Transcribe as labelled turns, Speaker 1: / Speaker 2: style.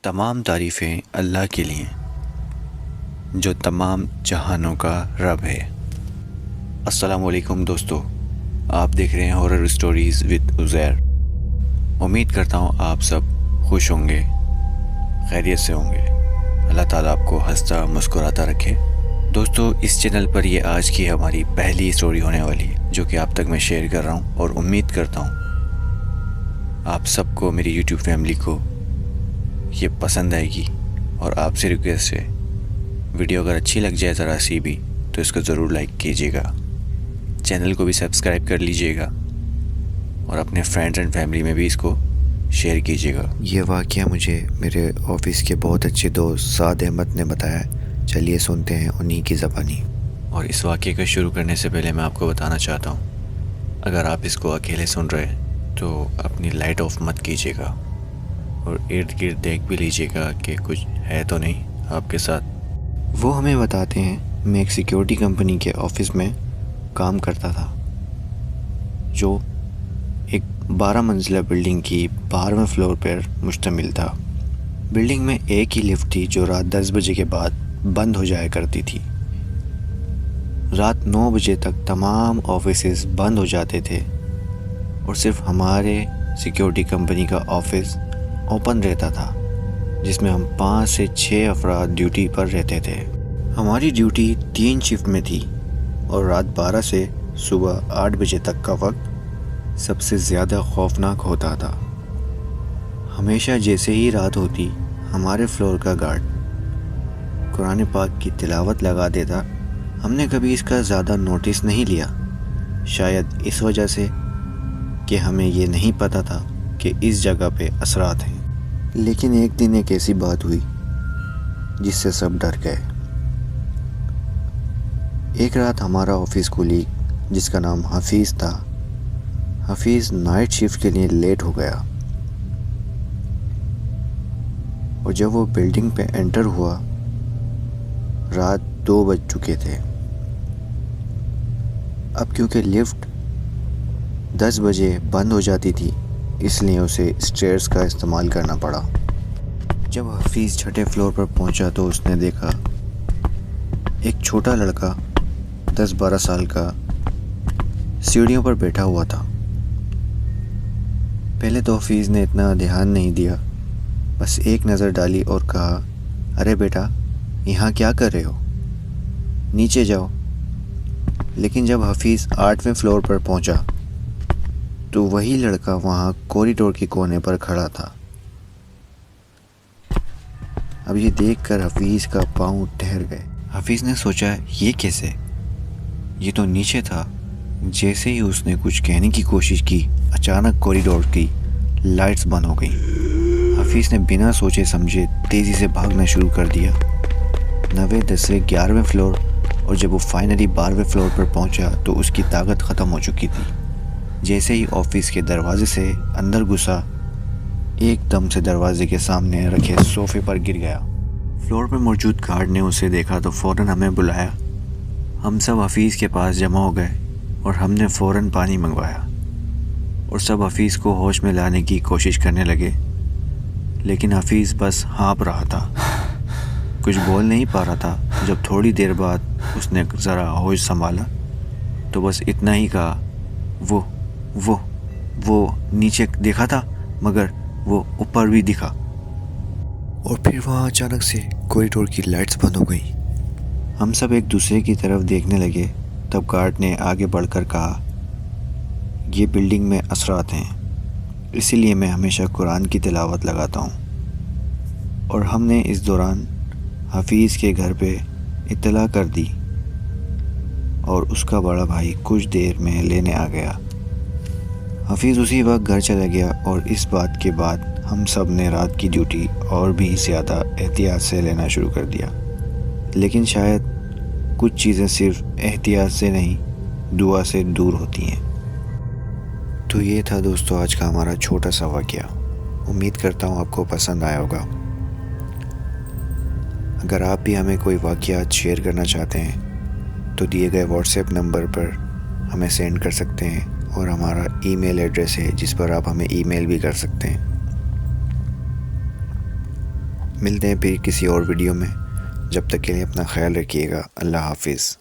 Speaker 1: تمام تعریفیں اللہ کے لیے جو تمام جہانوں کا رب ہے۔ السلام علیکم دوستو، آپ دیکھ رہے ہیں ہارر سٹوریز وتھ عزیر۔ امید کرتا ہوں آپ سب خوش ہوں گے، خیریت سے ہوں گے۔ اللہ تعالیٰ آپ کو ہنستا مسکراتا رکھے۔ دوستو، اس چینل پر یہ آج کی ہماری پہلی سٹوری ہونے والی ہے جو کہ آپ تک میں شیئر کر رہا ہوں، اور امید کرتا ہوں آپ سب کو، میری یوٹیوب فیملی کو یہ پسند آئے گی۔ اور آپ سے ریکویسٹ ہے، ویڈیو اگر اچھی لگ جائے ذرا سی بھی تو اس کو ضرور لائک کیجیے گا، چینل کو بھی سبسکرائب کر لیجیے گا، اور اپنے فرینڈز اینڈ فیملی میں بھی اس کو شیئر کیجیے گا۔ یہ واقعہ مجھے میرے آفس کے بہت اچھے دوست سعد احمد نے بتایا۔ چلیے سنتے ہیں انہی کی زبانی۔ اور اس واقعے کو شروع کرنے سے پہلے میں آپ کو بتانا چاہتا ہوں، اگر آپ اس کو اکیلے سن رہے ہیں تو اپنی لائٹ آف مت کیجیے گا، اور ارد گرد دیکھ بھی لیجیے گا کہ کچھ ہے تو نہیں آپ کے ساتھ۔ وہ ہمیں بتاتے ہیں، میں ایک سیکیورٹی کمپنی کے آفس میں کام کرتا تھا جو ایک 12 منزلہ بلڈنگ کی 12ویں فلور پر مشتمل تھا۔ بلڈنگ میں ایک ہی لفٹ تھی جو رات 10 بجے کے بعد بند ہو جایا کرتی تھی۔ رات 9 بجے تک تمام آفیسز بند ہو جاتے تھے، اور صرف ہمارے سیکیورٹی کمپنی کا آفس اوپن رہتا تھا، جس میں ہم 5 سے 6 افراد ڈیوٹی پر رہتے تھے۔ ہماری ڈیوٹی 3 شفٹ میں تھی، اور رات 12 سے صبح 8 بجے تک کا وقت سب سے زیادہ خوفناک ہوتا تھا۔ ہمیشہ جیسے ہی رات ہوتی، ہمارے فلور کا گارڈ قرآن پاک کی تلاوت لگا دیتا۔ ہم نے کبھی اس کا زیادہ نوٹس نہیں لیا، شاید اس وجہ سے کہ ہمیں یہ نہیں پتہ تھا کہ اس جگہ پہ اثرات ہیں۔ لیکن ایک دن ایک ایسی بات ہوئی جس سے سب ڈر گئے۔ ایک رات ہمارا آفس کولیگ جس کا نام حفیظ تھا، حفیظ نائٹ شفٹ کے لیے لیٹ ہو گیا، اور جب وہ بلڈنگ پہ انٹر ہوا رات 2 بج چکے تھے۔ اب کیونکہ لفٹ 10 بجے بند ہو جاتی تھی، اس لیے اسے اسٹیئرز کا استعمال کرنا پڑا۔ جب حفیظ چھٹے فلور پر پہنچا تو اس نے دیکھا ایک چھوٹا لڑکا 10-12 سال کا سیڑھیوں پر بیٹھا ہوا تھا۔ پہلے تو حفیظ نے اتنا دھیان نہیں دیا، بس ایک نظر ڈالی اور کہا، ارے بیٹا، یہاں کیا کر رہے ہو؟ نیچے جاؤ۔ لیکن جب حفیظ 8ویں فلور پر پہنچا تو وہی لڑکا وہاں کوریڈور کے کونے پر کھڑا تھا۔ اب یہ دیکھ کر حفیظ کا پاؤں ٹھہر گئے۔ حفیظ نے سوچا، یہ کیسے؟ یہ تو نیچے تھا۔ جیسے ہی اس نے کچھ کہنے کی کوشش کی، اچانک کوریڈور کی لائٹس بند ہو گئیں۔ حفیظ نے بنا سوچے سمجھے تیزی سے بھاگنا شروع کر دیا۔ 9ویں 10ویں 11ویں فلور، اور جب وہ فائنلی 12ویں فلور پر پہنچا تو اس کی طاقت ختم ہو چکی تھی۔ جیسے ہی آفس کے دروازے سے اندر گھسا، ایک دم سے دروازے کے سامنے رکھے صوفے پر گر گیا۔ فلور پر موجود گارڈ نے اسے دیکھا تو فوراً ہمیں بلایا۔ ہم سب حفیظ کے پاس جمع ہو گئے، اور ہم نے فوراً پانی منگوایا، اور سب حفیظ کو ہوش میں لانے کی کوشش کرنے لگے۔ لیکن حفیظ بس ہانپ رہا تھا، کچھ بول نہیں پا رہا تھا۔ جب تھوڑی دیر بعد اس نے ذرا ہوش سنبھالا تو بس اتنا ہی کہا، وہ نیچے دیکھا تھا، مگر وہ اوپر بھی دکھا۔ اور پھر وہاں اچانک سے کوریڈور کی لائٹس بند ہو گئی۔ ہم سب ایک دوسرے کی طرف دیکھنے لگے۔ تب گارڈ نے آگے بڑھ کر کہا، یہ بلڈنگ میں اثرات ہیں، اسی لیے میں ہمیشہ قرآن کی تلاوت لگاتا ہوں۔ اور ہم نے اس دوران حفیظ کے گھر پہ اطلاع کر دی، اور اس کا بڑا بھائی کچھ دیر میں لینے آ گیا۔ حفیظ اسی وقت گھر چلا گیا، اور اس بات کے بعد ہم سب نے رات کی ڈیوٹی اور بھی زیادہ احتیاط سے لینا شروع کر دیا۔ لیکن شاید کچھ چیزیں صرف احتیاط سے نہیں، دعا سے دور ہوتی ہیں۔ تو یہ تھا دوستو آج کا ہمارا چھوٹا سا واقعہ۔ امید کرتا ہوں آپ کو پسند آیا ہوگا۔ اگر آپ بھی ہمیں کوئی واقعات شیئر کرنا چاہتے ہیں تو دیے گئے واٹس ایپ نمبر پر ہمیں سینڈ کر سکتے ہیں، اور ہمارا ای میل ایڈریس ہے جس پر آپ ہمیں ای میل بھی کر سکتے ہیں۔ ملتے ہیں پھر کسی اور ویڈیو میں، جب تک کے لیے اپنا خیال رکھیے گا۔ اللہ حافظ۔